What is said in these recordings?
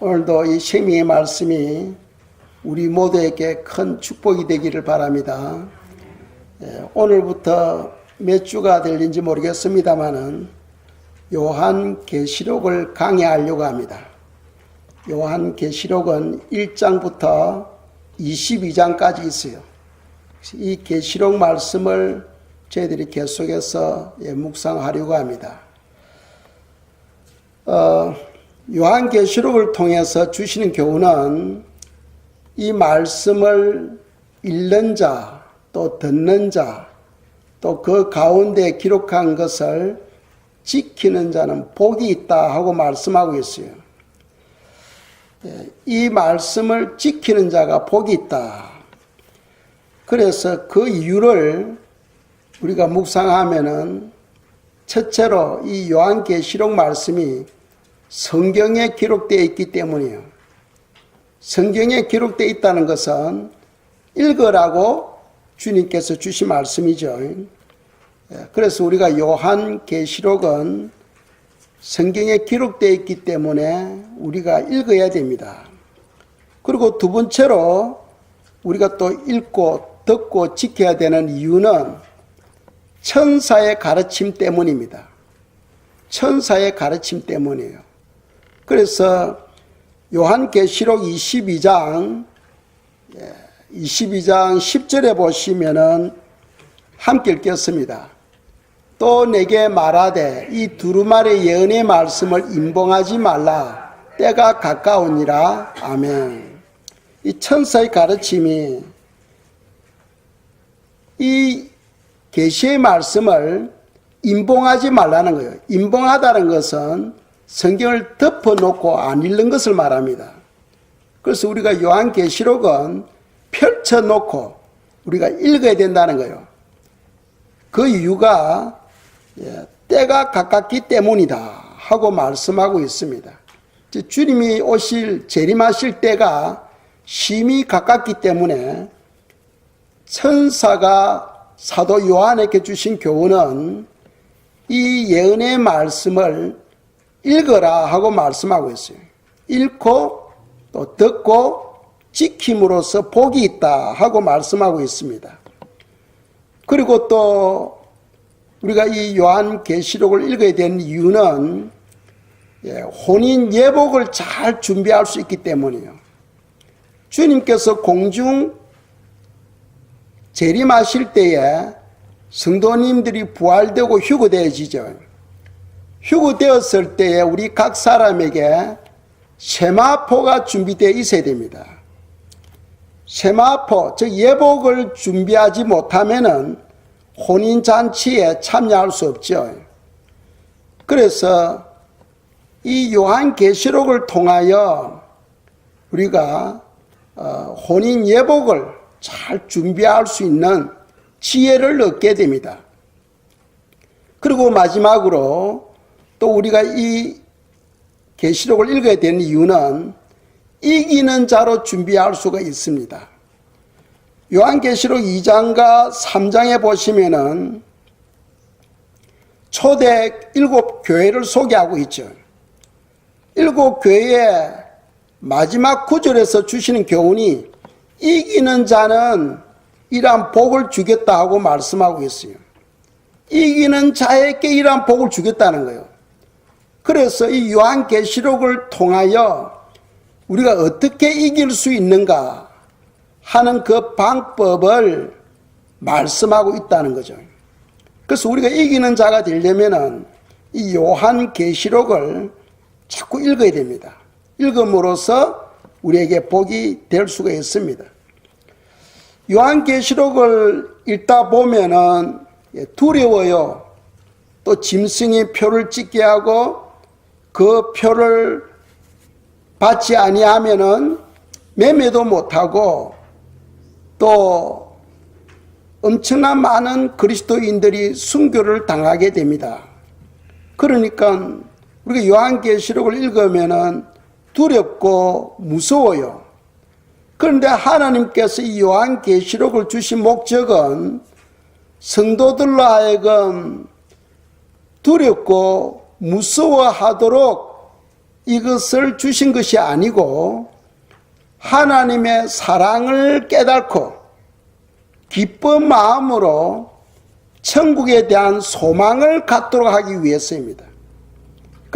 오늘도 이 생명의 말씀이 우리 모두에게 큰 축복이 되기를 바랍니다. 오늘부터 몇 주가 될는지 모르겠습니다만은 요한계시록을 강의하려고 합니다. 요한계시록은 1장부터 22장까지 있어요. 이 계시록 말씀을 저희들이 계속해서 묵상하려고 합니다. 요한계시록을 통해서 주시는 교훈은 이 말씀을 읽는 자, 또 듣는 자, 또 그 가운데 기록한 것을 지키는 자는 복이 있다 하고 말씀하고 있어요. 이 말씀을 지키는 자가 복이 있다. 그래서 그 이유를 우리가 묵상하면은 첫째로 이 요한계시록 말씀이 성경에 기록되어 있기 때문이에요. 성경에 기록되어 있다는 것은 읽으라고 주님께서 주신 말씀이죠. 그래서 우리가 요한계시록은 성경에 기록되어 있기 때문에 우리가 읽어야 됩니다. 그리고 두 번째로 우리가 또 읽고 듣고 지켜야 되는 이유는 천사의 가르침 때문입니다. 천사의 가르침 때문이에요. 그래서 요한계시록 22장 10절에 보시면은 함께 읽겠습니다. 또 내게 말하되 이 두루마리 예언의 말씀을 임봉하지 말라. 때가 가까우니라. 아멘. 이 천사의 가르침이 이 계시의 말씀을 임봉하지 말라는 거예요. 임봉하다는 것은 성경을 덮어놓고 안 읽는 것을 말합니다. 그래서 우리가 요한계시록은 펼쳐놓고 우리가 읽어야 된다는 거예요. 그 이유가 때가 가깝기 때문이다 하고 말씀하고 있습니다. 주님이 재림하실 때가 심히 가깝기 때문에 천사가 사도 요한에게 주신 교훈은 이 예언의 말씀을 읽어라 하고 말씀하고 있어요. 읽고 또 듣고 지킴으로써 복이 있다 하고 말씀하고 있습니다. 그리고 또 우리가 이 요한계시록을 읽어야 되는 이유는 혼인 예복을 잘 준비할 수 있기 때문이에요. 주님께서 공중 재림하실 때에 성도님들이 부활되고 휴거되어지죠. 휴거되었을 때에 우리 각 사람에게 세마포가 준비되어 있어야 됩니다. 세마포, 즉 예복을 준비하지 못하면은 혼인잔치에 참여할 수 없죠. 그래서 이 요한계시록을 통하여 우리가 혼인 예복을 잘 준비할 수 있는 지혜를 얻게 됩니다. 그리고 마지막으로 또 우리가 이 계시록을 읽어야 되는 이유는 이기는 자로 준비할 수가 있습니다. 요한계시록 2장과 3장에 보시면은 초대 7교회를 소개하고 있죠. 7교회의 마지막 구절에서 주시는 교훈이 이기는 자는 이러한 복을 주겠다 하고 말씀하고 있어요. 이기는 자에게 이러한 복을 주겠다는 거예요. 그래서 이 요한계시록을 통하여 우리가 어떻게 이길 수 있는가 하는 그 방법을 말씀하고 있다는 거죠. 그래서 우리가 이기는 자가 되려면은 이 요한계시록을 자꾸 읽어야 됩니다. 읽음으로써 우리에게 복이 될 수가 있습니다. 요한계시록을 읽다 보면은 두려워요. 또 짐승이 표를 찍게 하고 그 표를 받지 아니하면은 매매도 못하고 또 엄청난 많은 그리스도인들이 순교를 당하게 됩니다. 그러니까 우리가 요한계시록을 읽으면은 두렵고 무서워요. 그런데 하나님께서 이 요한계시록을 주신 목적은 성도들로 하여금 두렵고 무서워하도록 이것을 주신 것이 아니고 하나님의 사랑을 깨닫고 기쁜 마음으로 천국에 대한 소망을 갖도록 하기 위해서입니다.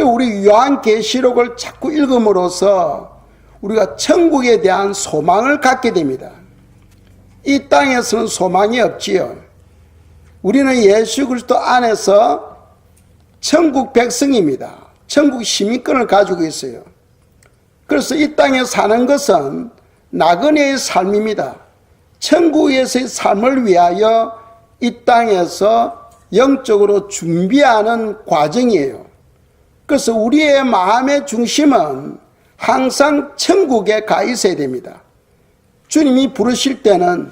우리 요한계시록을 자꾸 읽음으로써 우리가 천국에 대한 소망을 갖게 됩니다. 이 땅에서는 소망이 없지요. 우리는 예수 그리스도 안에서 천국 백성입니다. 천국 시민권을 가지고 있어요. 그래서 이 땅에 사는 것은 나그네의 삶입니다. 천국에서의 삶을 위하여 이 땅에서 영적으로 준비하는 과정이에요. 그래서 우리의 마음의 중심은 항상 천국에 가 있어야 됩니다. 주님이 부르실 때는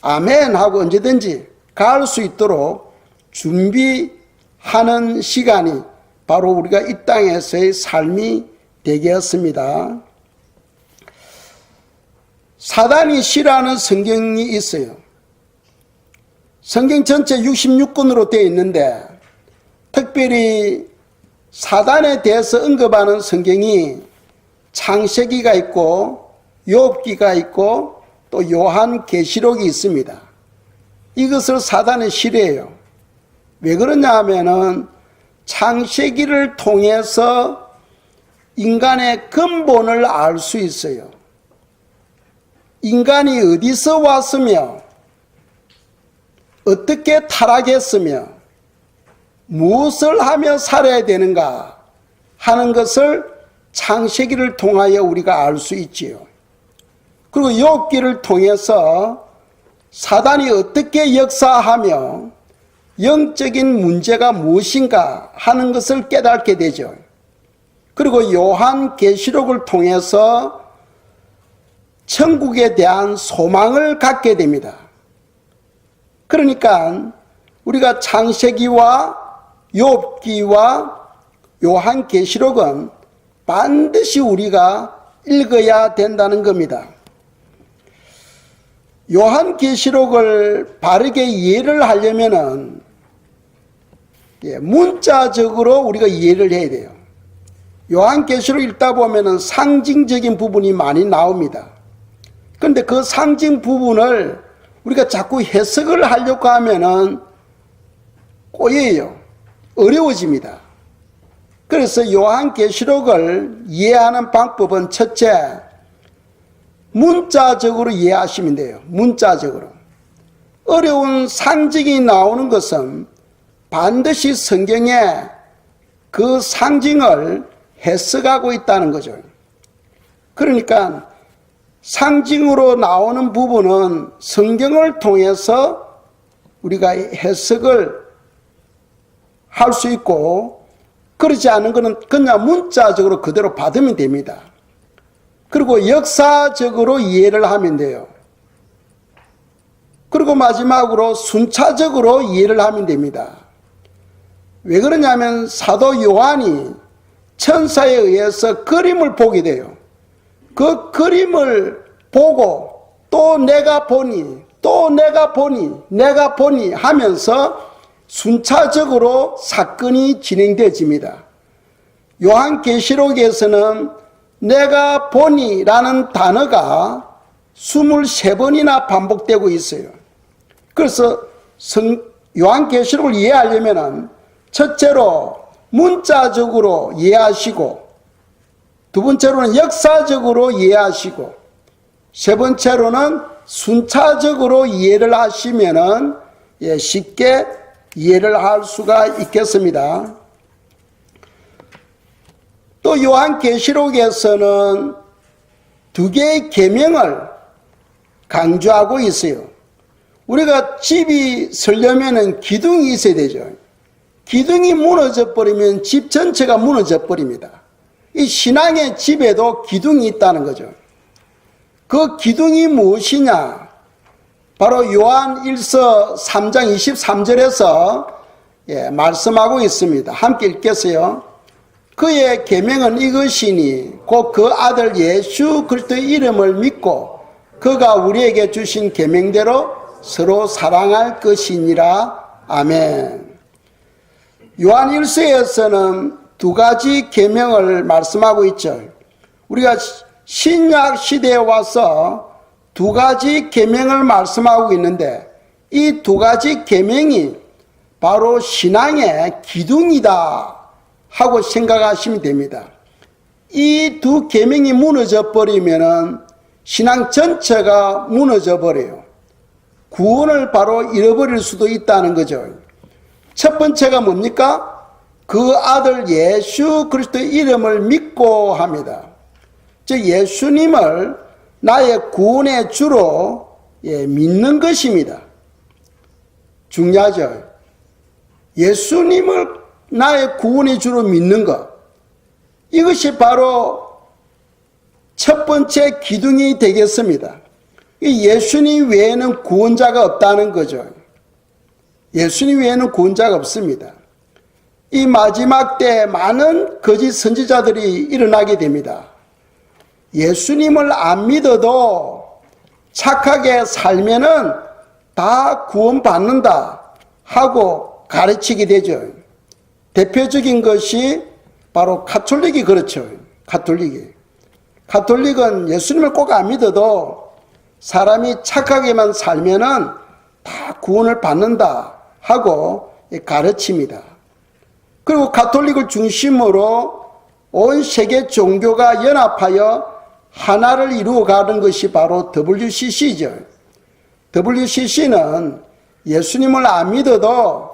아멘 하고 언제든지 갈 수 있도록 준비하는 시간이 바로 우리가 이 땅에서의 삶이 되겠습니다. 사단이 싫어하는 성경이 있어요. 성경 전체 66권으로 되어 있는데 특별히 사단에 대해서 언급하는 성경이 창세기가 있고 욥기가 있고 또 요한계시록이 있습니다. 이것을 사단이 싫어해요. 왜 그러냐 하면은 창세기를 통해서 인간의 근본을 알 수 있어요. 인간이 어디서 왔으며 어떻게 타락했으며 무엇을 하며 살아야 되는가 하는 것을 창세기를 통하여 우리가 알 수 있지요. 그리고 욥기를 통해서 사단이 어떻게 역사하며 영적인 문제가 무엇인가 하는 것을 깨닫게 되죠. 그리고 요한계시록을 통해서 천국에 대한 소망을 갖게 됩니다. 그러니까 우리가 창세기와 욥기와 요한계시록은 반드시 우리가 읽어야 된다는 겁니다. 요한계시록을 바르게 이해를 하려면은 문자적으로 우리가 이해를 해야 돼요. 요한계시록 읽다 보면은 상징적인 부분이 많이 나옵니다. 그런데 그 상징 부분을 우리가 자꾸 해석을 하려고 하면은 꼬여요. 어려워집니다. 그래서 요한계시록을 이해하는 방법은 첫째, 문자적으로 이해하시면 돼요. 문자적으로. 어려운 상징이 나오는 것은 반드시 성경에 그 상징을 해석하고 있다는 거죠. 그러니까 상징으로 나오는 부분은 성경을 통해서 우리가 해석을 할 수 있고, 그렇지 않은 것은 그냥 문자적으로 그대로 받으면 됩니다. 그리고 역사적으로 이해를 하면 돼요. 그리고 마지막으로 순차적으로 이해를 하면 됩니다. 왜 그러냐면 사도 요한이 천사에 의해서 그림을 보게 돼요. 그 그림을 보고 또 내가 보니 내가 보니 하면서 순차적으로 사건이 진행되어집니다. 요한계시록에서는 내가 보니라는 단어가 23번이나 반복되고 있어요. 그래서 요한계시록을 이해하려면 첫째로 문자적으로 이해하시고, 두 번째로는 역사적으로 이해하시고, 세 번째로는 순차적으로 이해를 하시면은 쉽게 이해를 할 수가 있겠습니다. 또 요한계시록에서는 두 개의 계명을 강조하고 있어요. 우리가 집이 서려면은 기둥이 있어야 되죠. 기둥이 무너져 버리면 집 전체가 무너져 버립니다. 이 신앙의 집에도 기둥이 있다는 거죠. 그 기둥이 무엇이냐? 바로 요한 1서 3장 23절에서 말씀하고 있습니다. 함께 읽겠어요. 그의 계명은 이것이니 곧 그 아들 예수 그리스도의 이름을 믿고 그가 우리에게 주신 계명대로 서로 사랑할 것이니라. 아멘. 요한 1서에서는 두 가지 계명을 말씀하고 있죠. 우리가 신약 시대에 와서 두 가지 계명을 말씀하고 있는데 이 두 가지 계명이 바로 신앙의 기둥이다 하고 생각하시면 됩니다. 이 두 계명이 무너져 버리면은 신앙 전체가 무너져 버려요. 구원을 바로 잃어버릴 수도 있다는 거죠. 첫 번째가 뭡니까? 그 아들 예수 그리스도의 이름을 믿고 합니다. 즉 예수님을 나의 구원의 주로 믿는 것입니다. 중요하죠. 예수님을 나의 구원의 주로 믿는 것. 이것이 바로 첫 번째 기둥이 되겠습니다. 예수님 외에는 구원자가 없다는 거죠. 예수님 외에는 구원자가 없습니다. 이 마지막 때 많은 거짓 선지자들이 일어나게 됩니다. 예수님을 안 믿어도 착하게 살면은 다 구원받는다 하고 가르치게 되죠. 대표적인 것이 바로 가톨릭이 그렇죠. 가톨릭은 예수님을 꼭 안 믿어도 사람이 착하게만 살면은 다 구원을 받는다 하고 가르칩니다. 그리고 가톨릭을 중심으로 온 세계 종교가 연합하여 하나를 이루어가는 것이 바로 WCC죠. WCC는 예수님을 안 믿어도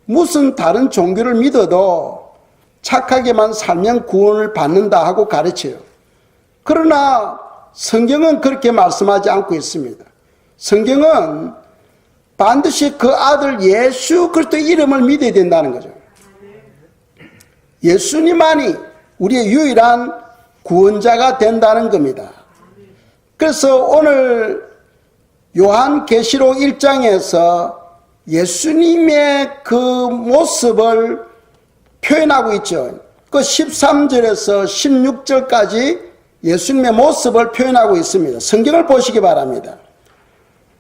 무슨 다른 종교를 믿어도 착하게만 살면 구원을 받는다 하고 가르쳐요. 그러나 성경은 그렇게 말씀하지 않고 있습니다. 성경은 반드시 그 아들 예수 그리스도의 이름을 믿어야 된다는 거죠. 예수님만이 우리의 유일한 구원자가 된다는 겁니다. 그래서 오늘 요한계시록 1장에서 예수님의 그 모습을 표현하고 있죠. 그 13절에서 16절까지 예수님의 모습을 표현하고 있습니다. 성경을 보시기 바랍니다.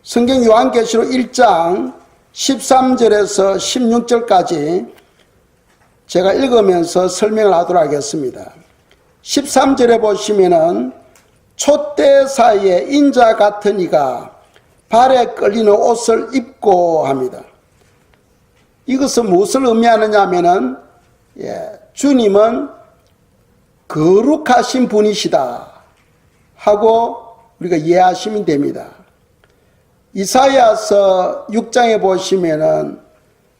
성경 요한계시록 1장 13절에서 16절까지 제가 읽으면서 설명을 하도록 하겠습니다. 13절에 보시면은 촛대 사이에 인자 같은 이가 발에 끌리는 옷을 입고 합니다. 이것은 무엇을 의미하느냐 하면은 주님은 거룩하신 분이시다 하고 우리가 이해하시면 됩니다. 이사야서 6장에 보시면은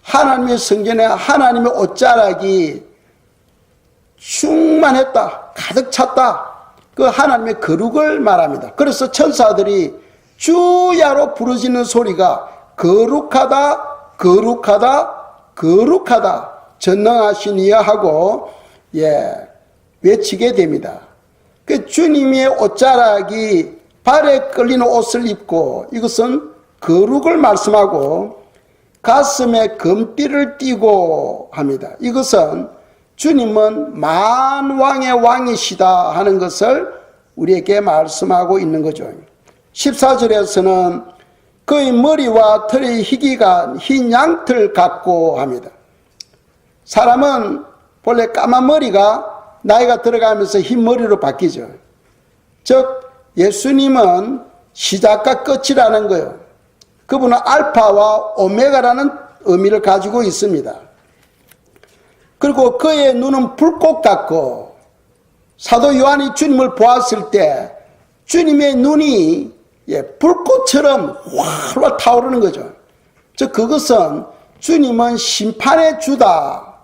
하나님의 성전에 하나님의 옷자락이 충만했다, 가득 찼다. 그 하나님의 거룩을 말합니다. 그래서 천사들이 주야로 부르짖는 소리가 거룩하다, 거룩하다, 거룩하다, 전능하신 이여 하고 외치게 됩니다. 그 주님의 옷자락이 발에 끌리는 옷을 입고 이것은 거룩을 말씀하고 가슴에 금띠를 띠고 합니다. 이것은 주님은 만왕의 왕이시다 하는 것을 우리에게 말씀하고 있는 거죠. 14절에서는 그의 머리와 털의 희기가 흰 양털 같고 합니다. 사람은 본래 까만 머리가 나이가 들어가면서 흰 머리로 바뀌죠. 즉 예수님은 시작과 끝이라는 거예요. 그분은 알파와 오메가라는 의미를 가지고 있습니다. 그리고 그의 눈은 불꽃 같고 사도 요한이 주님을 보았을 때 주님의 눈이 불꽃처럼 활활 타오르는 거죠. 즉 그것은 주님은 심판의 주다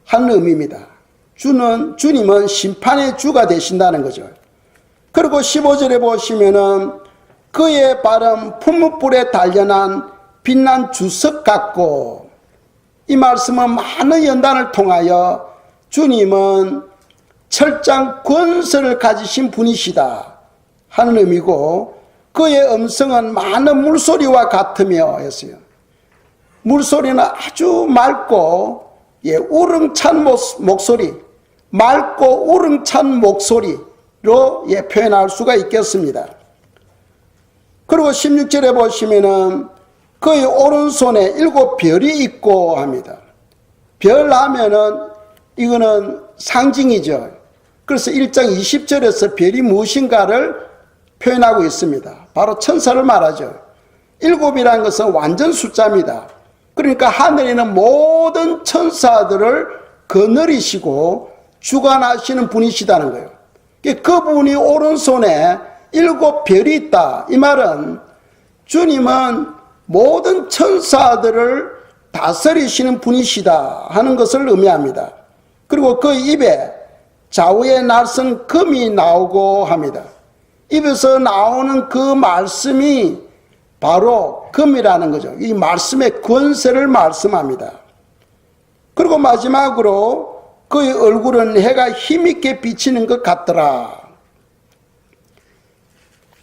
하는 의미입니다. 주님은 심판의 주가 되신다는 거죠. 그리고 15절에 보시면은 그의 발은 풀무불에 단련한 빛난 주석 같고, 이 말씀은 많은 연단을 통하여 주님은 철장 권세를 가지신 분이시다 하는 의미고, 그의 음성은 많은 물소리와 같으며 했어요. 물소리는 아주 맑고 우렁찬 목소리, 맑고 우렁찬 목소리로 표현할 수가 있겠습니다. 그리고 16절에 보시면은 그의 오른손에 7 별이 있고 합니다. 별 하면은 이거는 상징이죠. 그래서 1장 20절에서 별이 무엇인가를 표현하고 있습니다. 바로 천사를 말하죠. 7이라는 것은 완전 숫자입니다. 그러니까 하늘에 있는 모든 천사들을 거느리시고 주관하시는 분이시다는 거예요. 그분이 오른손에 7별이 있다. 이 말은 주님은 모든 천사들을 다스리시는 분이시다 하는 것을 의미합니다. 그리고 그 입에 좌우에 날선 금이 나오고 합니다. 입에서 나오는 그 말씀이 바로 금이라는 거죠. 이 말씀의 권세를 말씀합니다. 그리고 마지막으로 그의 얼굴은 해가 힘있게 비치는 것 같더라.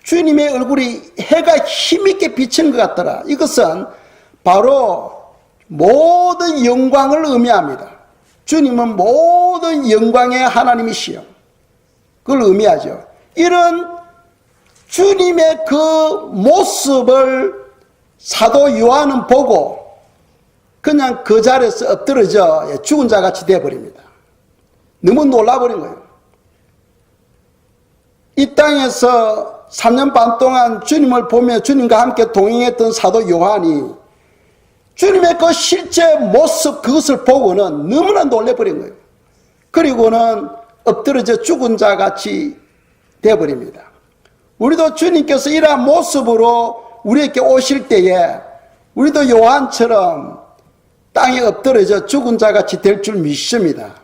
주님의 얼굴이 해가 힘있게 비치는 것 같더라. 이것은 바로 모든 영광을 의미합니다. 주님은 모든 영광의 하나님이시여. 그걸 의미하죠. 이런 주님의 그 모습을 사도 요한은 보고 그냥 그 자리에서 엎드러져 죽은 자같이 되어버립니다. 너무 놀라버린 거예요. 이 땅에서 3년 반 동안 주님을 보며 주님과 함께 동행했던 사도 요한이 주님의 그 실제 모습 그것을 보고는 너무나 놀래버린 거예요. 그리고는 엎드러져 죽은 자같이 되어버립니다. 우리도 주님께서 이러한 모습으로 우리에게 오실 때에 우리도 요한처럼 땅에 엎드러져 죽은 자같이 될 줄 믿습니다.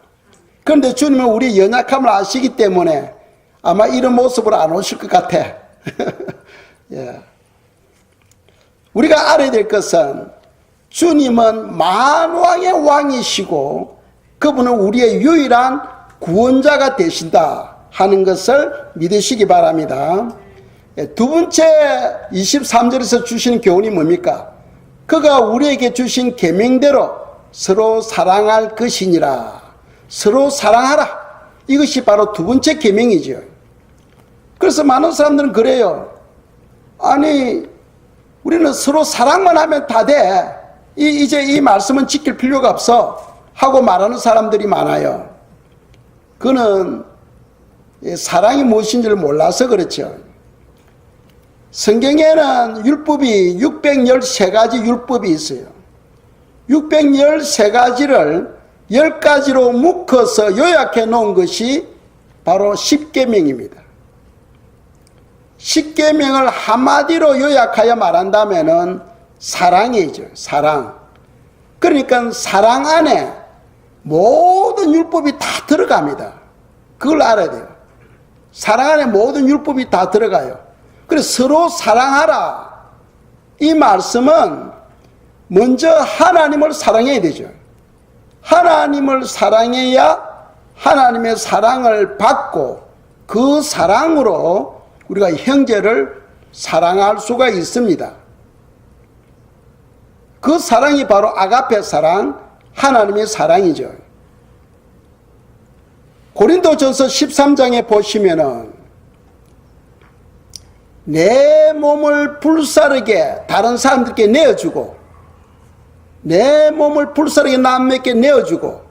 그런데 주님은 우리의 연약함을 아시기 때문에 아마 이런 모습으로 안 오실 것 같아. 예. 우리가 알아야 될 것은 주님은 만왕의 왕이시고 그분은 우리의 유일한 구원자가 되신다 하는 것을 믿으시기 바랍니다. 두 번째 23절에서 주시는 교훈이 뭡니까? 그가 우리에게 주신 계명대로 서로 사랑할 것이니라. 서로 사랑하라. 이것이 바로 두 번째 계명이죠. 그래서 많은 사람들은 그래요. 아니 우리는 서로 사랑만 하면 다 돼. 이제 이 말씀은 지킬 필요가 없어 하고 말하는 사람들이 많아요. 그는 사랑이 무엇인지를 몰라서 그렇죠. 성경에는 율법이 613가지 율법이 있어요. 613가지를 10가지로 묶어서 요약해 놓은 것이 바로 십계명입니다. 십계명을 한마디로 요약하여 말한다면은 사랑이죠. 사랑. 그러니까 사랑 안에 모든 율법이 다 들어갑니다. 그걸 알아야 돼요. 사랑 안에 모든 율법이 다 들어가요. 그래서 서로 사랑하라. 이 말씀은 먼저 하나님을 사랑해야 되죠. 하나님을 사랑해야 하나님의 사랑을 받고 그 사랑으로 우리가 형제를 사랑할 수가 있습니다. 그 사랑이 바로 아가페 사랑, 하나님의 사랑이죠. 고린도전서 13장에 보시면은 내 몸을 불사르게 다른 사람들께 내어주고 내 몸을 불사르게 남에게 내어주고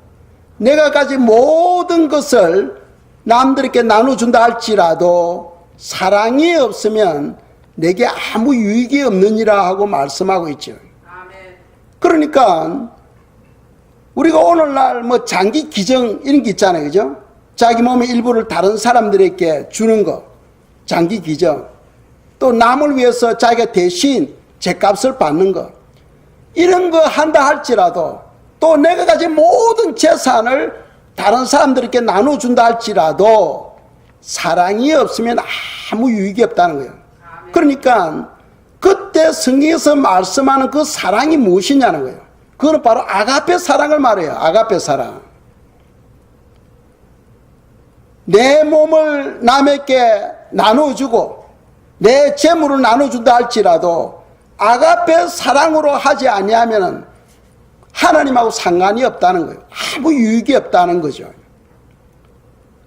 내가 가진 모든 것을 남들에게 나눠준다 할지라도 사랑이 없으면 내게 아무 유익이 없느니라 하고 말씀하고 있죠. 그러니까 우리가 오늘날 뭐 장기 기증 이런 게 있잖아요. 그죠? 자기 몸의 일부를 다른 사람들에게 주는 거 장기 기증, 또 남을 위해서 자기가 대신 죗값을 받는 거 이런 거 한다 할지라도 또 내가 가진 모든 재산을 다른 사람들에게 나눠준다 할지라도 사랑이 없으면 아무 유익이 없다는 거예요. 그러니까 그때 성경에서 말씀하는 그 사랑이 무엇이냐는 거예요. 그거는 바로 아가페 사랑을 말해요. 아가페 사랑. 내 몸을 남에게 나눠주고 내 재물을 나눠준다 할지라도 아가페 사랑으로 하지 아니하면 하나님하고 상관이 없다는 거예요. 아무 유익이 없다는 거죠.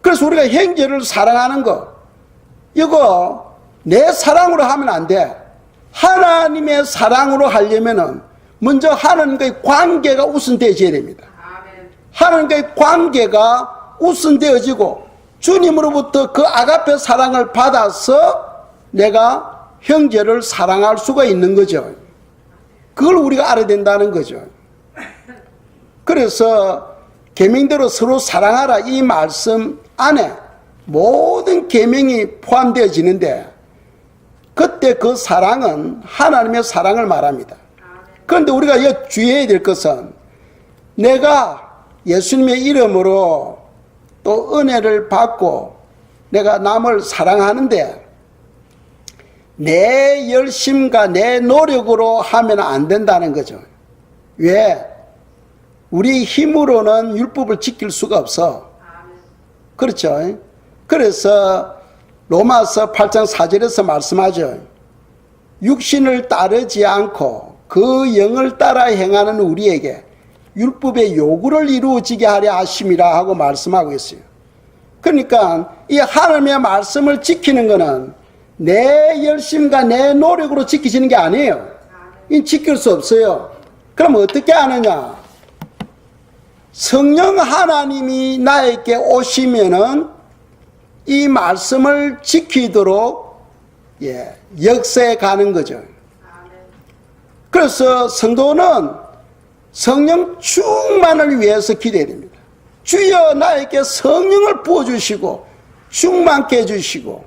그래서 우리가 형제를 사랑하는 거 이거 내 사랑으로 하면 안 돼. 하나님의 사랑으로 하려면은 먼저 하나님과의 관계가 우선되어야 됩니다. 하나님과의 관계가 우선되어지고 주님으로부터 그 아가페 사랑을 받아서 내가 형제를 사랑할 수가 있는 거죠. 그걸 우리가 알아야 된다는 거죠. 그래서 계명대로 서로 사랑하라 이 말씀 안에 모든 계명이 포함되어지는데 그때 그 사랑은 하나님의 사랑을 말합니다. 그런데 우리가 주의해야 될 것은 내가 예수님의 이름으로 또 은혜를 받고 내가 남을 사랑하는데 내 열심과 내 노력으로 하면 안 된다는 거죠. 왜? 우리 힘으로는 율법을 지킬 수가 없어. 그렇죠? 그래서 로마서 8장 4절에서 말씀하죠. 육신을 따르지 않고 그 영을 따라 행하는 우리에게 율법의 요구를 이루어지게 하려 하심이라 하고 말씀하고 있어요. 그러니까 이 하나님의 말씀을 지키는 것은 내 열심과 내 노력으로 지키시는 게 아니에요. 이 지킬 수 없어요. 그럼 어떻게 하느냐? 성령 하나님이 나에게 오시면은 이 말씀을 지키도록 역사에 가는 거죠. 그래서 성도는 성령 충만을 위해서 기도해야 됩니다. 주여 나에게 성령을 부어주시고 충만케 해주시고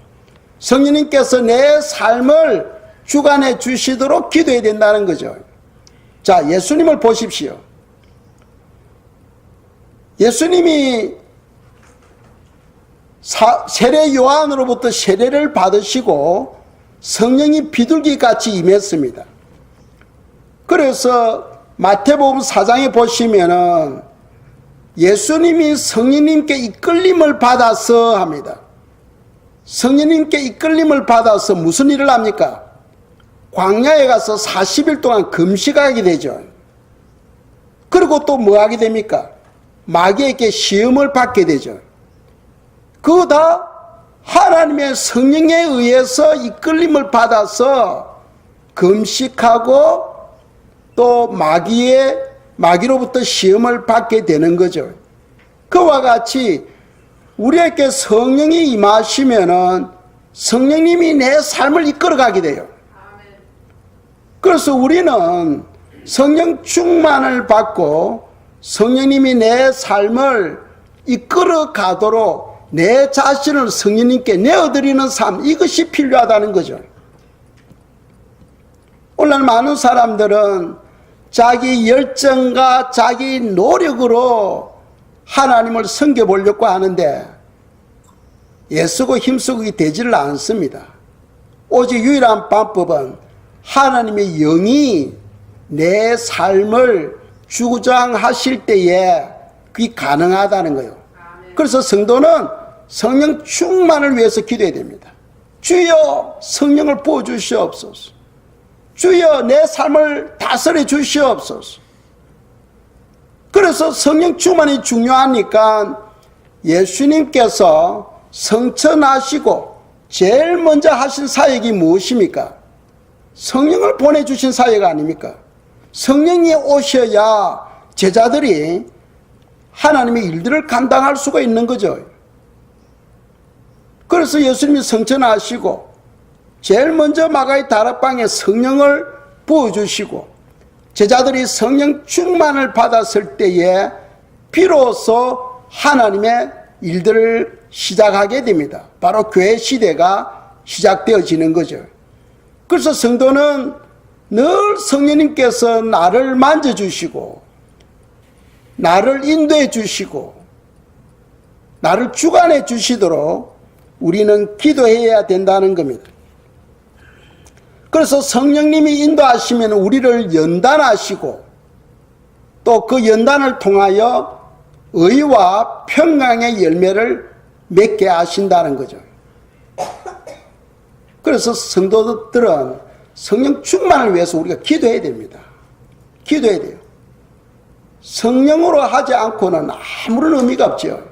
성령님께서 내 삶을 주관해 주시도록 기도해야 된다는 거죠. 자, 예수님을 보십시오. 예수님이 세례 요한으로부터 세례를 받으시고 성령이 비둘기같이 임했습니다. 그래서 마태복음 4장에 보시면은 예수님이 성령님께 이끌림을 받아서 합니다. 성령님께 이끌림을 받아서 무슨 일을 합니까? 광야에 가서 40일 동안 금식하게 되죠. 그리고 또 뭐 하게 됩니까? 마귀에게 시험을 받게 되죠. 그거 다 하나님의 성령에 의해서 이끌림을 받아서 금식하고 또 마귀로부터 시험을 받게 되는 거죠. 그와 같이 우리에게 성령이 임하시면은 성령님이 내 삶을 이끌어가게 돼요. 그래서 우리는 성령 충만을 받고 성령님이 내 삶을 이끌어가도록 내 자신을 성령님께 내어드리는 삶, 이것이 필요하다는 거죠. 오늘 많은 사람들은 자기 열정과 자기 노력으로 하나님을 섬겨보려고 하는데 애쓰고 힘쓰고 되지를 않습니다. 오직 유일한 방법은 하나님의 영이 내 삶을 주장하실 때에 그게 가능하다는 거예요. 그래서 성도는 성령 충만을 위해서 기도해야 됩니다. 주여 성령을 부어주시옵소서. 주여 내 삶을 다스려 주시옵소서. 그래서 성령 충만이 중요하니까 예수님께서 성천하시고 제일 먼저 하신 사역이 무엇입니까? 성령을 보내주신 사역 아닙니까? 성령이 오셔야 제자들이 하나님의 일들을 감당할 수가 있는 거죠. 그래서 예수님이 성천하시고 제일 먼저 마가의 다락방에 성령을 부어주시고 제자들이 성령 충만을 받았을 때에 비로소 하나님의 일들을 시작하게 됩니다. 바로 교회 시대가 시작되어지는 거죠. 그래서 성도는 늘 성령님께서 나를 만져주시고 나를 인도해 주시고 나를 주관해 주시도록 우리는 기도해야 된다는 겁니다. 그래서 성령님이 인도하시면 우리를 연단하시고 또 그 연단을 통하여 의와 평강의 열매를 맺게 하신다는 거죠. 그래서 성도들은 성령 충만을 위해서 우리가 기도해야 됩니다. 기도해야 돼요. 성령으로 하지 않고는 아무런 의미가 없죠.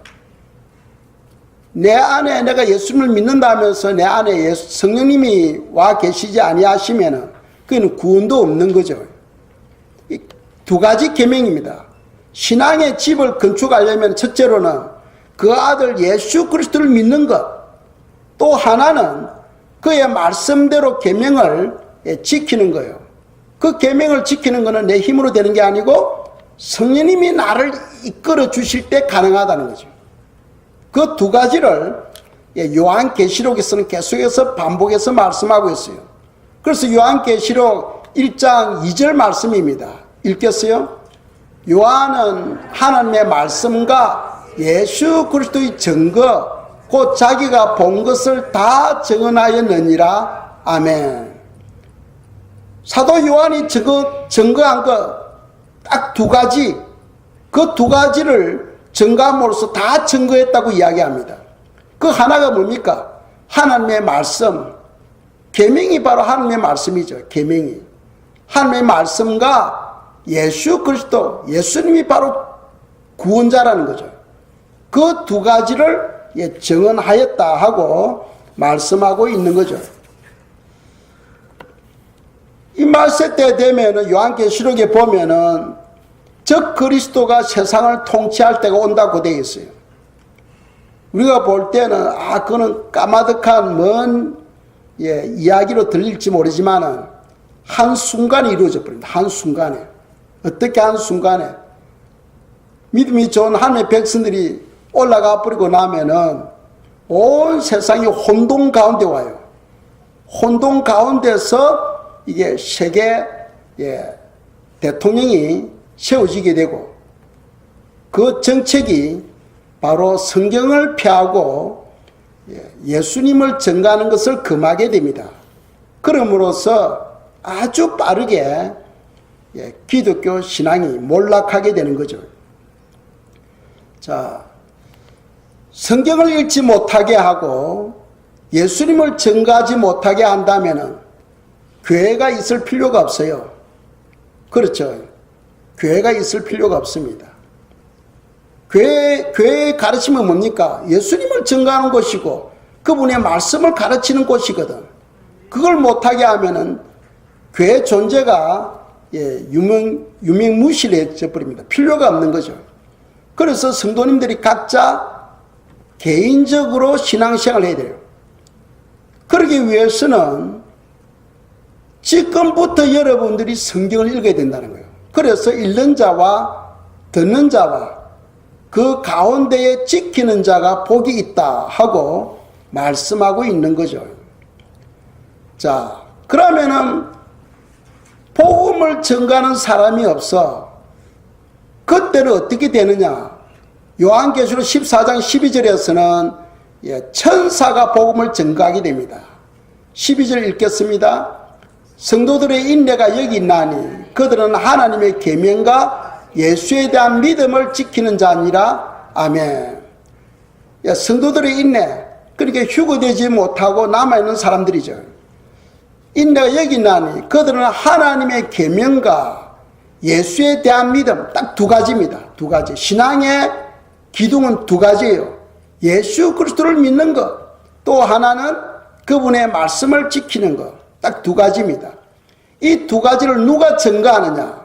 내 안에 내가 예수님을 믿는다면서 내 안에 성령님이 와 계시지 아니하시면은 그건 구원도 없는 거죠. 두 가지 계명입니다. 신앙의 집을 건축하려면 첫째로는 그 아들 예수 그리스도를 믿는 것, 또 하나는 그의 말씀대로 계명을 지키는 거예요. 그 계명을 지키는 것은 내 힘으로 되는 게 아니고 성령님이 나를 이끌어 주실 때 가능하다는 거죠. 그 두 가지를 요한계시록에서는 계속해서 반복해서 말씀하고 있어요. 그래서 요한계시록 1장 2절 말씀입니다. 읽겠어요? 요한은 하나님의 말씀과 예수 그리스도의 증거, 곧 자기가 본 것을 다 증언하였느니라. 아멘. 사도 요한이 증거한 것 딱 두 가지, 그 두 가지를 증거함으로써 다 증거했다고 이야기합니다. 그 하나가 뭡니까? 하나님의 말씀, 계명이 바로 하나님의 말씀이죠. 계명이 하나님의 말씀과 예수 그리스도, 예수님이 바로 구원자라는 거죠. 그 두 가지를 증언하였다 하고 말씀하고 있는 거죠. 이 말세 때 되면은 요한계시록에 보면은 적 그리스도가 세상을 통치할 때가 온다고 되어 있어요. 우리가 볼 때는 그거는 까마득한 먼 이야기로 들릴지 모르지만은 한 순간에 이루어져 버립니다. 한 순간에. 어떻게 한 순간에? 믿음이 좋은 하나님의 백성들이 올라가 버리고 나면은 온 세상이 혼돈 가운데 와요. 혼돈 가운데서 이게 세계 대통령이 세워지게 되고, 그 정책이 바로 성경을 폐하고 예수님을 증거하는 것을 금하게 됩니다. 그럼으로써 아주 빠르게 기독교 신앙이 몰락하게 되는 거죠. 자, 성경을 읽지 못하게 하고 예수님을 증거하지 못하게 한다면은 교회가 있을 필요가 없어요. 그렇죠. 교회가 있을 필요가 없습니다. 교회의 가르침은 뭡니까? 예수님을 증거하는 곳이고 그분의 말씀을 가르치는 곳이거든. 그걸 못하게 하면은 교회 존재가 유명무실해져 버립니다. 필요가 없는 거죠. 그래서 성도님들이 각자 개인적으로 신앙생활을 해야 돼요. 그러기 위해서는 지금부터 여러분들이 성경을 읽어야 된다는 거예요. 그래서 읽는 자와 듣는 자와 그 가운데에 지키는 자가 복이 있다 하고 말씀하고 있는 거죠. 자, 그러면은 복음을 전가하는 사람이 없어. 그때는 어떻게 되느냐? 요한계시록 14장 12절에서는 천사가 복음을 전가하게 됩니다. 12절 읽겠습니다. 성도들의 인내가 여기 있나니 그들은 하나님의 계명과 예수에 대한 믿음을 지키는 자니라. 아멘. 성도들의 인내, 그러니까 휴거되지 못하고 남아있는 사람들이죠. 인내가 여기 있나니 그들은 하나님의 계명과 예수에 대한 믿음, 딱 두 가지입니다. 두 가지. 신앙의 기둥은 두 가지예요. 예수 그리스도를 믿는 것, 또 하나는 그분의 말씀을 지키는 것. 딱 두 가지입니다. 이 두 가지를 누가 증거하느냐?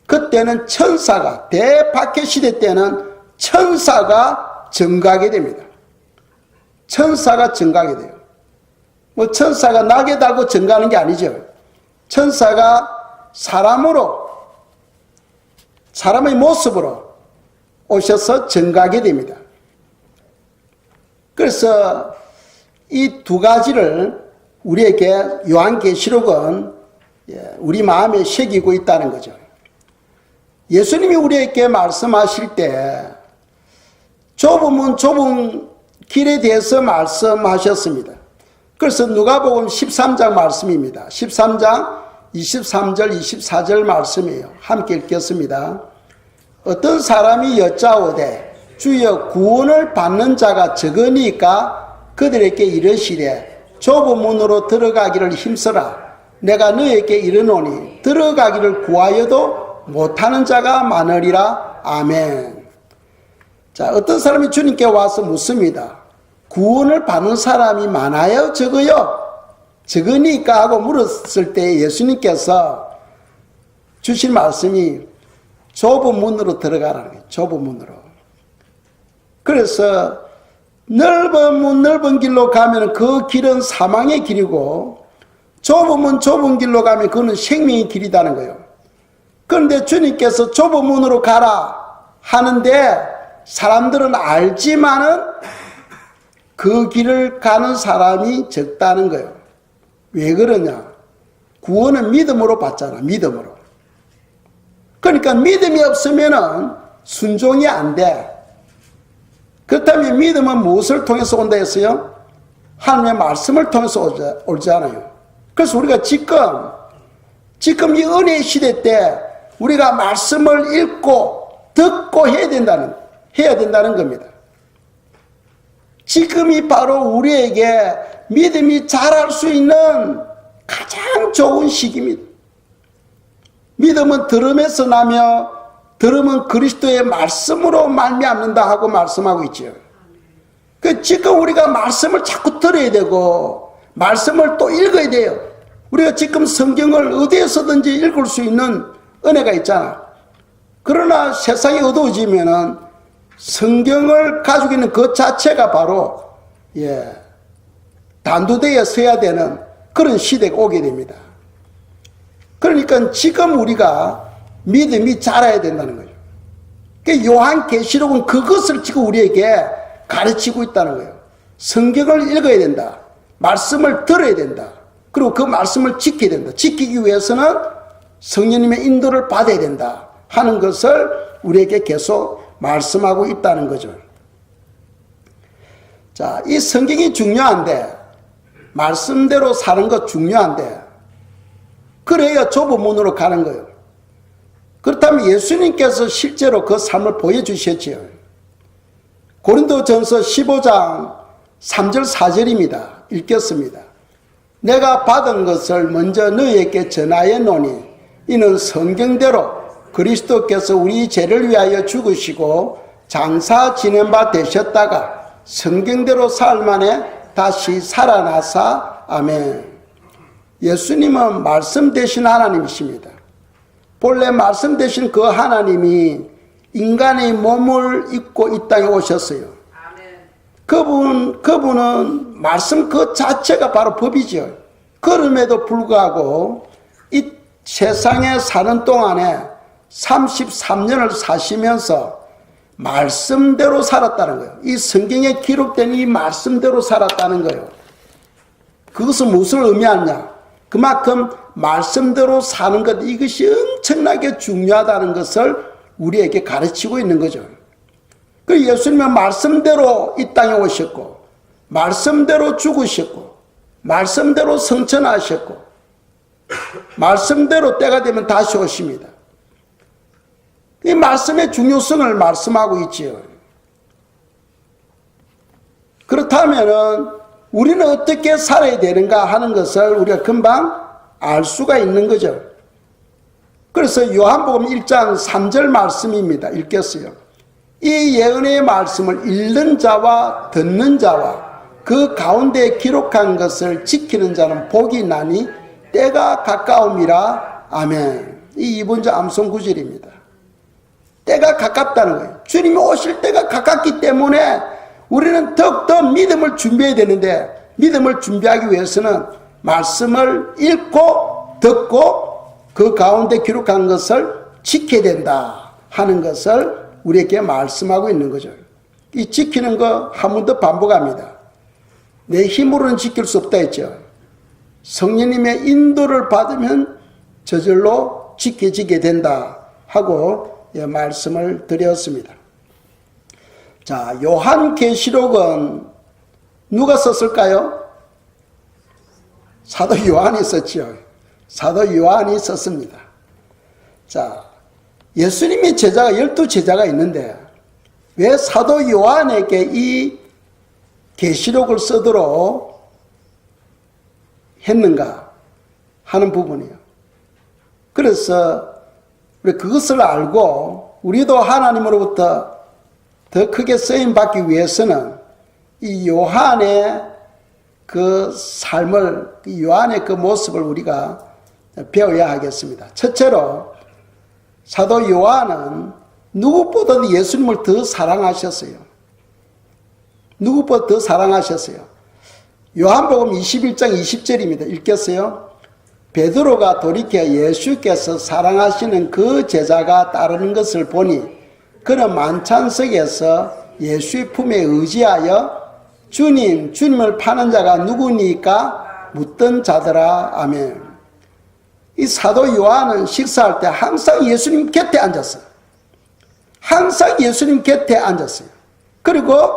그때는 천사가, 대박해 시대 때는 천사가 증거하게 됩니다. 천사가 증거하게 돼요. 뭐 천사가 낙에 달고 증거하는 게 아니죠. 천사가 사람의 모습으로 오셔서 증거하게 됩니다. 그래서 이 두 가지를 우리에게 요한계시록은 우리 마음에 새기고 있다는 거죠. 예수님이 우리에게 말씀하실 때 좁은 길에 대해서 말씀하셨습니다. 그래서 누가복음 13장 말씀입니다. 13장 23절 24절 말씀이에요. 함께 읽겠습니다. 어떤 사람이 여짜오되 주여 구원을 받는 자가 적으니까 그들에게 이르시되 좁은 문으로 들어가기를 힘써라. 내가 너에게 이르노니 들어가기를 구하여도 못하는 자가 많으리라. 아멘. 자, 어떤 사람이 주님께 와서 묻습니다. 구원을 받는 사람이 많아요? 적어요? 적으니까 하고 물었을 때 예수님께서 주신 말씀이 좁은 문으로 들어가라는 거예요. 좁은 문으로. 그래서 넓은 길로 가면 그 길은 사망의 길이고 좁은 길로 가면 그거는 생명의 길이라는 거예요. 그런데 주님께서 좁은 문으로 가라 하는데 사람들은 알지만은 그 길을 가는 사람이 적다는 거예요. 왜 그러냐? 구원은 믿음으로 받잖아. 믿음으로. 그러니까 믿음이 없으면은 순종이 안 돼. 그렇다면 믿음은 무엇을 통해서 온다 했어요? 하나님의 말씀을 통해서 오잖아요. 그래서 우리가 지금 이 은혜의 시대 때 우리가 말씀을 읽고 듣고 해야 된다는 겁니다. 지금이 바로 우리에게 믿음이 자랄 수 있는 가장 좋은 시기입니다. 믿음은 들음에서 나며 들음은 그리스도의 말씀으로 말미암는다 하고 말씀하고 있죠. 지금 우리가 말씀을 자꾸 들어야 되고 말씀을 또 읽어야 돼요. 우리가 지금 성경을 어디에서든지 읽을 수 있는 은혜가 있잖아. 그러나 세상이 어두워지면은 성경을 가지고 있는 그 자체가 바로 단두대에 서야 되는 그런 시대가 오게 됩니다. 그러니까 지금 우리가 믿음이 자라야 된다는 거죠. 요한계시록은 그것을 지금 우리에게 가르치고 있다는 거예요. 성경을 읽어야 된다. 말씀을 들어야 된다. 그리고 그 말씀을 지켜야 된다. 지키기 위해서는 성령님의 인도를 받아야 된다 하는 것을 우리에게 계속 말씀하고 있다는 거죠. 자, 이 성경이 중요한데 말씀대로 사는 것 중요한데 그래야 좁은 문으로 가는 거예요. 그렇다면 예수님께서 실제로 그 삶을 보여주셨지요. 고린도전서 15장 3절 4절입니다. 읽겠습니다. 내가 받은 것을 먼저 너희에게 전하였노니 이는 성경대로 그리스도께서 우리 죄를 위하여 죽으시고 장사 지낸 바 되셨다가 성경대로 사흘 만에 다시 살아나사 아멘. 예수님은 말씀 되신 하나님이십니다. 본래 말씀 되신 그 하나님이 인간의 몸을 입고 이 땅에 오셨어요. 그분은 말씀 그 자체가 바로 법이죠. 그럼에도 불구하고 이 세상에 사는 동안에 33년을 사시면서 말씀대로 살았다는 거예요. 이 성경에 기록된 이 말씀대로 살았다는 거예요. 그것은 무엇을 의미하냐? 그만큼 말씀대로 사는 것, 이것이 엄청나게 중요하다는 것을 우리에게 가르치고 있는 거죠. 그 예수님은 말씀대로 이 땅에 오셨고 말씀대로 죽으셨고 말씀대로 성천하셨고 말씀대로 때가 되면 다시 오십니다. 이 말씀의 중요성을 말씀하고 있지요. 그렇다면 우리는 어떻게 살아야 되는가 하는 것을 우리가 금방 알 수가 있는 거죠. 그래서 요한복음 1장 3절 말씀입니다. 읽겠어요. 이 예언의 말씀을 읽는 자와 듣는 자와 그 가운데 기록한 것을 지키는 자는 복이 나니 때가 가까움이라. 아멘. 이 2번째 암송 구절입니다. 때가 가깝다는 거예요. 주님이 오실 때가 가깝기 때문에 우리는 더욱더 믿음을 준비해야 되는데 믿음을 준비하기 위해서는 말씀을 읽고 듣고 그 가운데 기록한 것을 지켜야 된다 하는 것을 우리에게 말씀하고 있는 거죠. 이 지키는 거 한 번 더 반복합니다. 내 힘으로는 지킬 수 없다 했죠. 성령님의 인도를 받으면 저절로 지켜지게 된다 하고 말씀을 드렸습니다. 자, 요한계시록은 누가 썼을까요? 사도 요한이 썼죠. 사도 요한이 썼습니다. 자, 예수님의 제자가 12제자가 있는데 왜 사도 요한에게 이 계시록을 쓰도록 했는가 하는 부분이에요. 그래서 우리 그것을 알고 우리도 하나님으로부터 더 크게 쓰임받기 위해서는 이 요한의 그 삶을, 요한의 그 모습을 우리가 배워야 하겠습니다. 첫째로 사도 요한은 누구보다도 예수님을 더 사랑하셨어요. 누구보다 더 사랑하셨어요. 요한복음 21장 20절입니다. 읽겠어요? 베드로가 돌이켜 예수께서 사랑하시는 그 제자가 따르는 것을 보니 그는 만찬석에서 예수의 품에 의지하여 주님을 파는 자가 누구니까 묻던 자더라. 아멘. 이 사도 요한은 식사할 때 항상 예수님 곁에 앉았어요. 항상 예수님 곁에 앉았어요. 그리고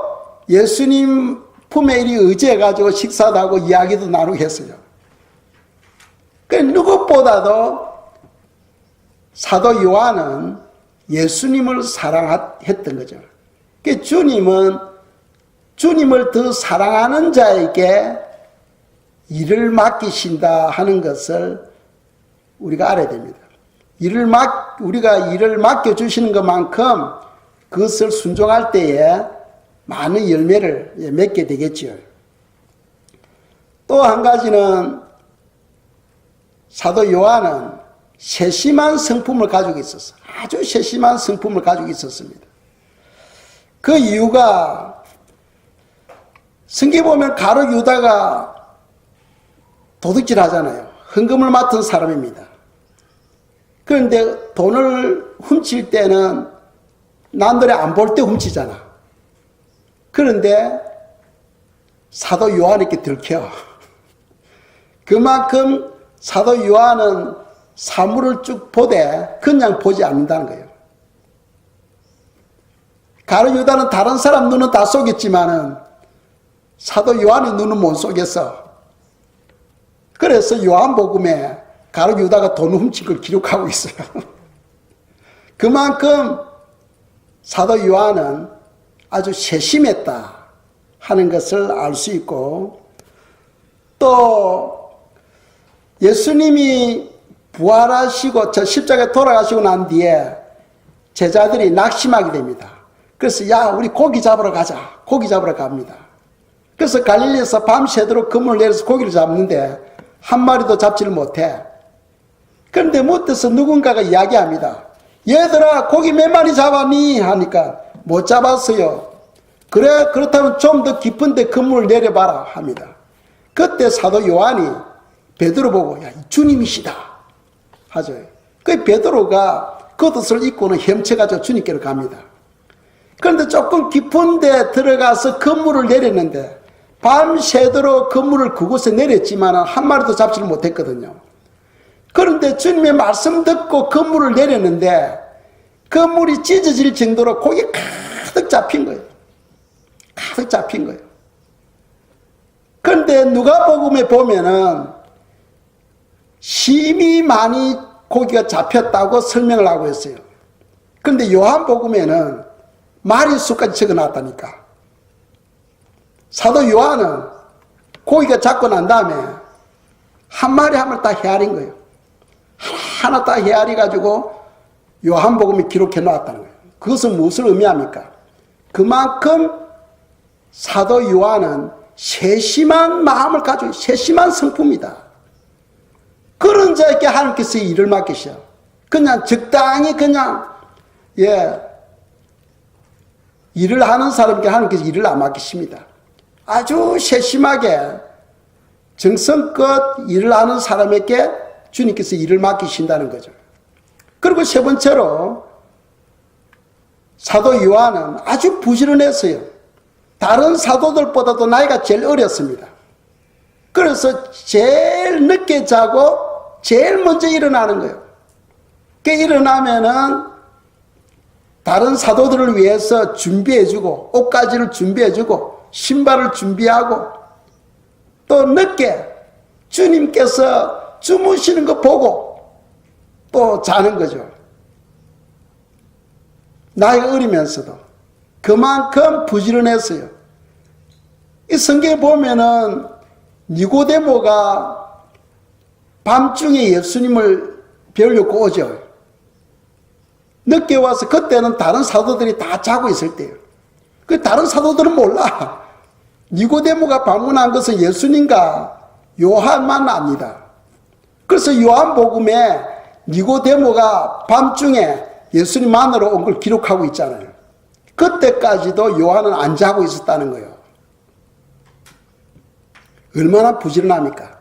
예수님 품에 이리 의지해가지고 식사도 하고 이야기도 나누고 했어요. 그 누구보다도 사도 요한은 예수님을 사랑했던 거죠. 그 주님을 더 사랑하는 자에게 일을 맡기신다 하는 것을 우리가 알아야 됩니다. 우리가 일을 맡겨주시는 것만큼 그것을 순종할 때에 많은 열매를 맺게 되겠지요. 또 한 가지는 사도 요한은 세심한 성품을 가지고 있었어요. 아주 세심한 성품을 가지고 있었습니다. 그 이유가 성경에 보면 가룟 유다가 도둑질 하잖아요. 헌금을 맡은 사람입니다. 그런데 돈을 훔칠 때는 남들이 안 볼 때 훔치잖아. 그런데 사도 요한에게 들켜. 그만큼 사도 요한은 사물을 쭉 보되 그냥 보지 않는다는 거예요. 가룟 유다는 다른 사람 눈은 다 속였지만은 사도 요한의 눈은 못 속였어. 그래서 요한복음에 가룟 유다가 돈 훔친 걸 기록하고 있어요. 그만큼 사도 요한은 아주 세심했다 하는 것을 알 수 있고, 또 예수님이 부활하시고 저 십자가에 돌아가시고 난 뒤에 제자들이 낙심하게 됩니다. 그래서 야 우리 고기 잡으러 가자. 고기 잡으러 갑니다. 그래서 갈릴리에서 밤새도록 그물을 내려서 고기를 잡는데 한 마리도 잡지를 못해. 그런데 못해서 누군가가 이야기합니다. 얘들아 고기 몇 마리 잡았니? 하니까 못 잡았어요. 그래 그렇다면 좀 더 깊은 데 그물을 내려봐라 합니다. 그때 사도 요한이 베드로 보고 야 주님이시다 하죠. 그 베드로가 겉옷을 입고는 헤엄쳐가지고 주님께로 갑니다. 그런데 조금 깊은 데 들어가서 그물을 내렸는데 밤새도록 그물을 그곳에 내렸지만 한 마리도 잡지를 못했거든요. 그런데 주님의 말씀 듣고 그물을 내렸는데 그물이 찢어질 정도로 고기 가득 잡힌 거예요. 가득 잡힌 거예요. 그런데 누가복음에 보면은 심히 많이 고기가 잡혔다고 설명을 하고 있어요. 그런데 요한복음에는 마리수까지 적어놨다니까. 사도 요한은 고기가 잡고 난 다음에 한 마리 한 마리 다 헤아린 거예요. 하나 다 헤아리 가지고 요한복음에 기록해 놓았다는 거예요. 그것은 무엇을 의미합니까? 그만큼 사도 요한은 세심한 마음을 가지고 세심한 성품이다. 그런 자에게 하나님께서 일을 맡기셔. 그냥 적당히 그냥 일을 하는 사람에게 하나님께서 일을 안 맡기십니다. 아주 세심하게 정성껏 일을 하는 사람에게 주님께서 일을 맡기신다는 거죠. 그리고 세 번째로 사도 요한은 아주 부지런했어요. 다른 사도들보다도 나이가 제일 어렸습니다. 그래서 제일 늦게 자고 제일 먼저 일어나는 거예요. 그 일어나면은 다른 사도들을 위해서 준비해주고 옷가지를 준비해주고 신발을 준비하고 또 늦게 주님께서 주무시는 거 보고 또 자는 거죠. 나이가 어리면서도 그만큼 부지런했어요. 이 성경에 보면은 니고데모가 밤중에 예수님을 뵈려고 오죠. 늦게 와서 그때는 다른 사도들이 다 자고 있을 때예요. 그 다른 사도들은 몰라. 니고데모가 방문한 것은 예수님과 요한만 압니다. 그래서 요한복음에 니고데모가 밤중에 예수님 만나러 온 걸 기록하고 있잖아요. 그때까지도 요한은 안 자고 있었다는 거예요. 얼마나 부지런합니까?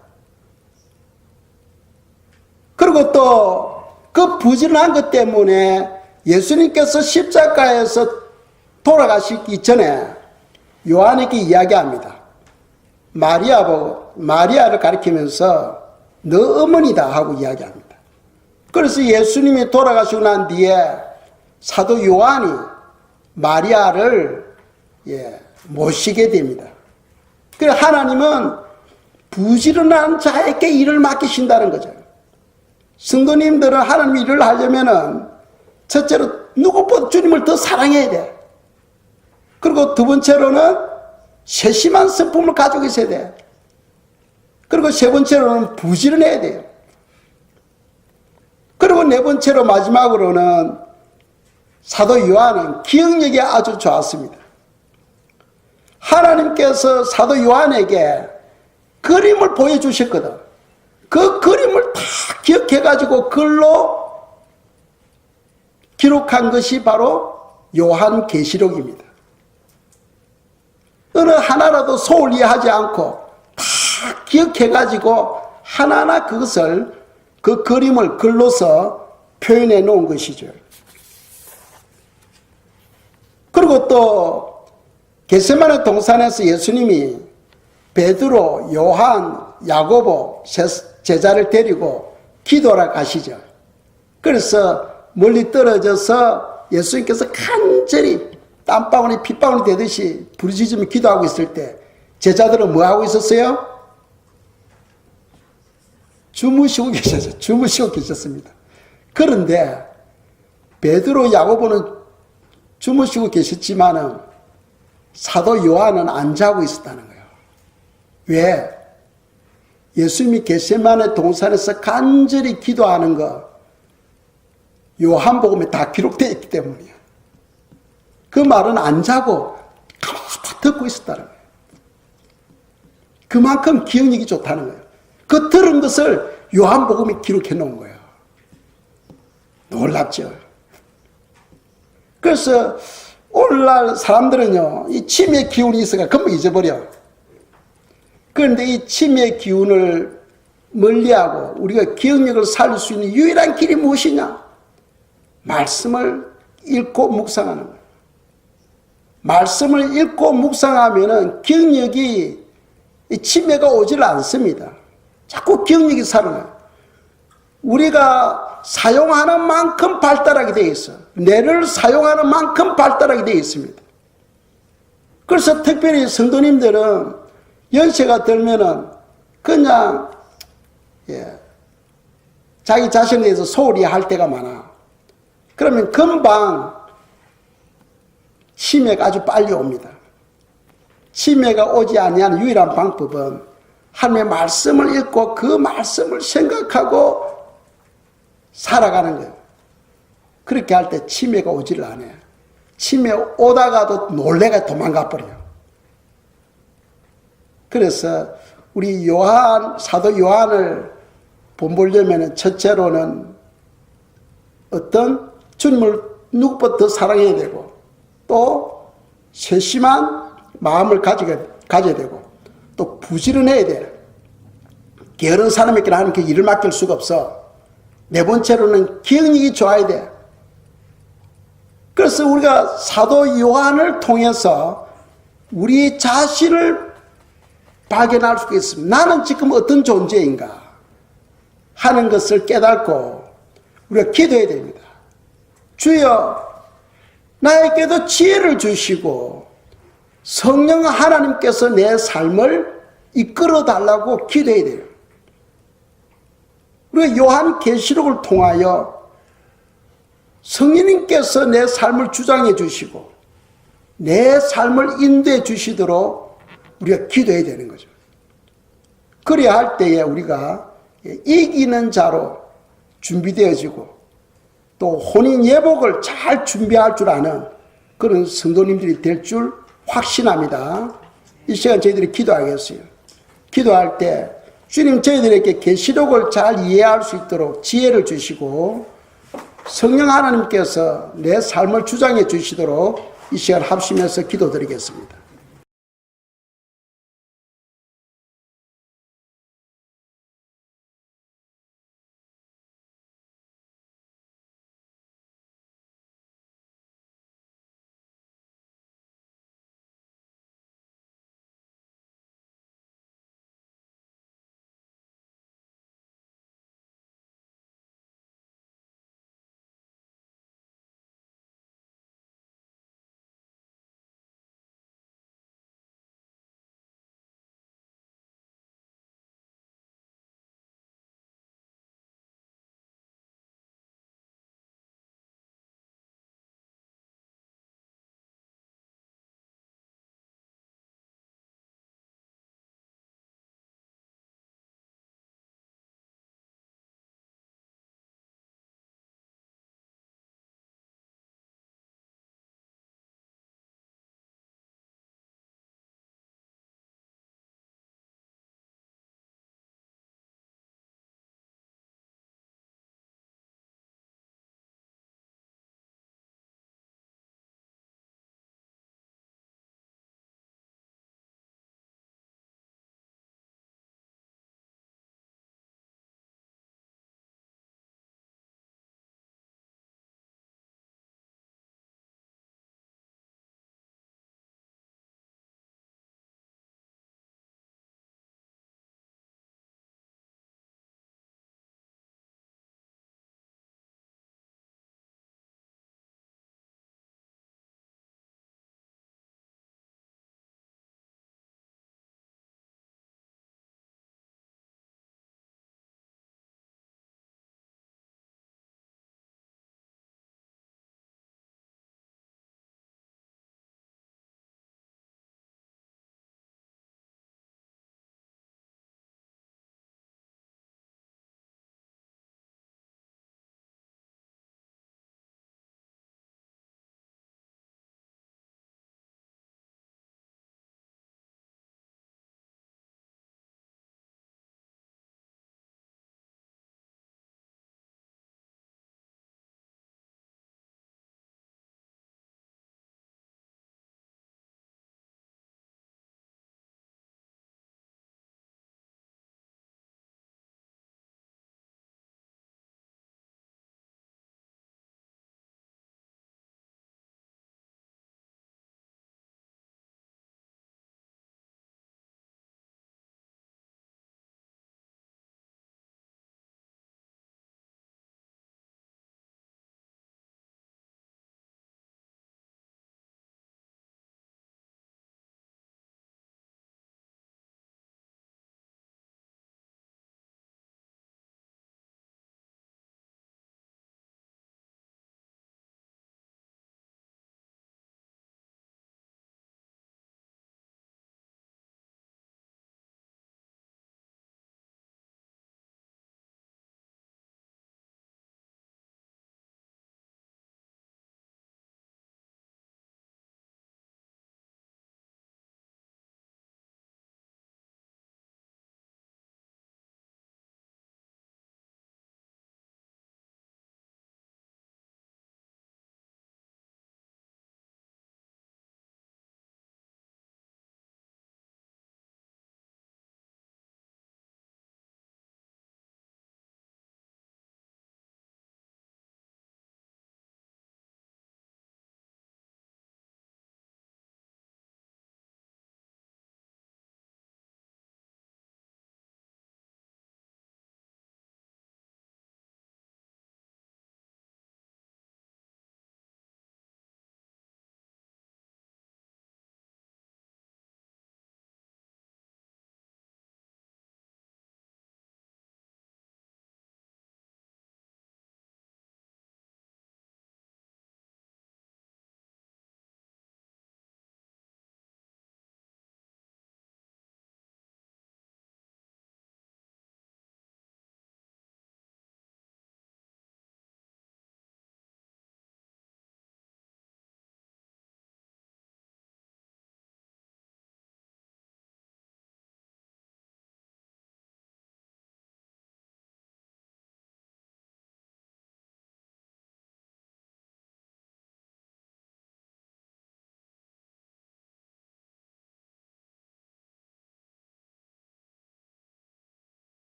그리고 또 그 부지런한 것 때문에 예수님께서 십자가에서 돌아가시기 전에 요한에게 이야기합니다. 마리아를 가리키면서 너 어머니다 하고 이야기합니다. 그래서 예수님이 돌아가시고 난 뒤에 사도 요한이 마리아를 모시게 됩니다. 그래서 하나님은 부지런한 자에게 일을 맡기신다는 거죠. 성도님들은 하나님 일을 하려면은 첫째로 누구보다 주님을 더 사랑해야 돼. 그리고 두 번째로는 세심한 성품을 가지고 있어야 돼. 그리고 세 번째로는 부지런해야 돼요. 그리고 네 번째로 마지막으로는 사도 요한은 기억력이 아주 좋았습니다. 하나님께서 사도 요한에게 그림을 보여주셨거든. 그 그림을 다 기억해가지고 글로 기록한 것이 바로 요한계시록입니다. 어느 하나라도 소홀히 하지 않고 다 기억해가지고 하나하나 그것을 그 그림을 글로서 표현해 놓은 것이죠. 그리고 또 겟세마네 동산에서 예수님이 베드로, 요한, 야고보 제자를 데리고 기도하러 가시죠. 그래서 멀리 떨어져서 예수님께서 간절히 땀방울이 핏방울이 되듯이 부르짖으며 기도하고 있을 때 제자들은 뭐하고 있었어요? 주무시고 계셨습니다. 그런데 베드로, 야고보는 주무시고 계셨지만은 사도 요한은 안 자고 있었다는 거예요. 왜? 예수님이 겟세마네 동산에서 간절히 기도하는 거 요한복음에 다 기록되어 있기 때문이에요. 그 말은 안 자고 가만히 듣고 있었다는 거예요. 그만큼 기억력이 좋다는 거예요. 그 들은 것을 요한복음에 기록해 놓은 거예요. 놀랍죠. 그래서 오늘날 사람들은요, 이 치매 기운이 있어가 금방 잊어버려. 그런데 이 치매 기운을 멀리하고 우리가 기억력을 살릴 수 있는 유일한 길이 무엇이냐? 말씀을 읽고 묵상하는 거예요. 말씀을 읽고 묵상하면은 기억력이 치매가 오질 않습니다. 자꾸 기억력이 살아나요. 우리가 사용하는 만큼 발달하게 되어 있어요. 뇌를 사용하는 만큼 발달하게 되어 있습니다. 그래서 특별히 성도님들은 연세가 들면은 그냥 자기 자신에 대해서 소홀히 할 때가 많아. 그러면 금방 치매가 아주 빨리 옵니다. 치매가 오지 아니하는 유일한 방법은 하나님의 말씀을 읽고 그 말씀을 생각하고 살아가는 거예요. 그렇게 할 때 치매가 오지를 않아요. 치매 오다가도 놀래가 도망가 버려요. 그래서 우리 사도 요한을 본보려면 첫째로는 어떤 주님을 누구보다 더 사랑해야 되고 또 세심한 마음을 가져야 되고 또 부지런해야 돼요. 게으른 사람에게 하는 그 일을 맡길 수가 없어. 네 번째로는 기억력이 좋아야 돼. 그래서 우리가 사도 요한을 통해서 우리 자신을 발견할 수 있습니다. 나는 지금 어떤 존재인가 하는 것을 깨닫고 우리가 기도해야 됩니다. 주여, 나에게도 지혜를 주시고 성령 하나님께서 내 삶을 이끌어 달라고 기도해야 돼요. 우리가 요한계시록을 통하여 성령님께서 내 삶을 주장해 주시고 내 삶을 인도해 주시도록 우리가 기도해야 되는 거죠. 그래야 할 때에 우리가 이기는 자로 준비되어지고 또 혼인 예복을 잘 준비할 줄 아는 그런 성도님들이 될 줄 확신합니다. 이 시간 저희들이 기도하겠어요. 기도할 때 주님 저희들에게 계시록을 잘 이해할 수 있도록 지혜를 주시고 성령 하나님께서 내 삶을 주장해 주시도록 이 시간 합심해서 기도드리겠습니다.